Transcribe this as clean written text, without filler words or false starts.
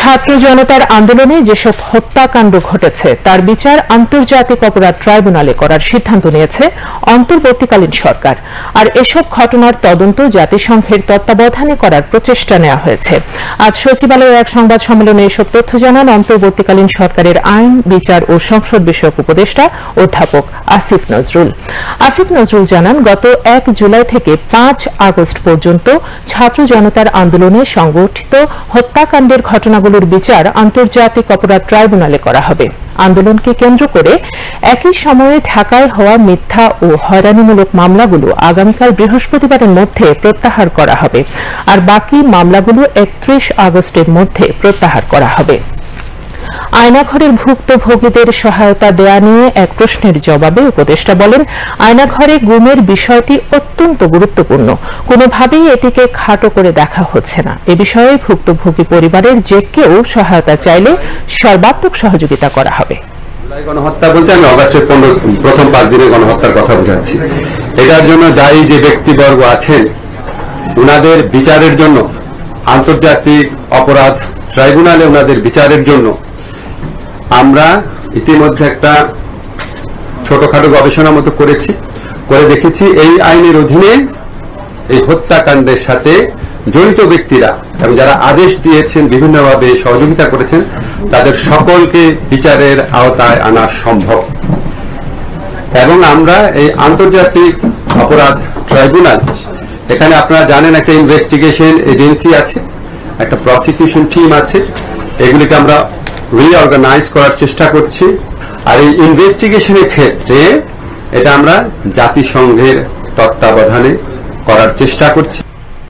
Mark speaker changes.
Speaker 1: ছাত্র জনতার আন্দোলনে যেসব হত্যাকাণ্ড ঘটেছে তার বিচার আন্তর্জাতিক অপরাধ ট্রাইব্যুনালে করার সিদ্ধান্ত নিয়েছে অন্তর্বর্তীকালীন সরকার। আর এসব ঘটনার তদন্ত জাতিসংঘের তত্ত্বাবধানে করার প্রচেষ্টা নেওয়া হয়েছে। আজ সচিবালয়ে এক সংবাদ সম্মেলনে এসব তথ্য জানান অন্তর্বর্তীকালীন সরকারের আইন, বিচার ও সংসদ বিষয়ক উপদেষ্টা অধ্যাপক আসিফ নজরুল। আসিফ নজরুল জানান, গত 1 জুলাই থেকে 5 আগস্ট পর্যন্ত ছাত্র জনতার আন্দোলনে সংগঠিত হত্যাকাণ্ডের ঘটনাগুলোর বিচার আন্তর্জাতিক অপরাধ ট্রাইব্যুনালে করা হবে। আন্দোলনকে কেন্দ্র করে একই সময়ে ঢাকায় হওয়া মিথ্যা ও হয়রানিমূলক মামলাগুলো আগামীকাল বৃহস্পতিবারের মধ্যে প্রত্যাহার করা হবে, আর বাকি মামলাগুলো 31 আগস্টের মধ্যে প্রত্যাহার করা হবে। আয়নাঘরের ভুক্তভোগীদের সহায়তা দেয়া নিয়ে এক প্রশ্নের জবাবে উপদেষ্টা বলেন, আয়নাঘরে গুমের বিষয়টি অত্যন্ত গুরুত্বপূর্ণ, কোনোভাবেই এটিকে খাটো করে দেখা হচ্ছে না। এ বিষয়ে ভুক্তভোগী পরিবারের যে কেউ সহায়তা চাইলে সর্বাত্মক সহযোগিতা করা হবে।
Speaker 2: গণহত্যা বলতে আমি অগাস্টের প্রথম 5 দিনের গণহত্যার কথা বোঝাচ্ছি। এটার জন্য দায়ী যে ব্যক্তিবর্গ আছেন ওনাদের বিচারের জন্য আন্তর্জাতিক অপরাধ ট্রাইব্যুনালে ওনাদের বিচারের জন্য আমরা ইতিমধ্যে একটা ছোটখাটো গবেষণা মতো করে দেখেছি এই আইনের অধীনে এই হত্যাকাণ্ডের সাথে জড়িত ব্যক্তিরা এবং যারা আদেশ দিয়েছেন, বিভিন্নভাবে সহযোগিতা করেছেন, তাদের সকলকে বিচারের আওতায় আনা সম্ভব। এবং আমরা এই আন্তর্জাতিক অপরাধ ট্রাইব্যুনাল, এখানে আপনারা জানেন একটা ইনভেস্টিগেশন এজেন্সি আছে, একটা প্রসিকিউশন টিম আছে, এগুলিকে আমরা রিঅর্গানাইজ করার চেষ্টা করছি। আর এই ইনভেস্টিগেশনের ক্ষেত্রে এটা আমরা জাতিসংঘের তত্ত্বাবধানে করার চেষ্টা করছি।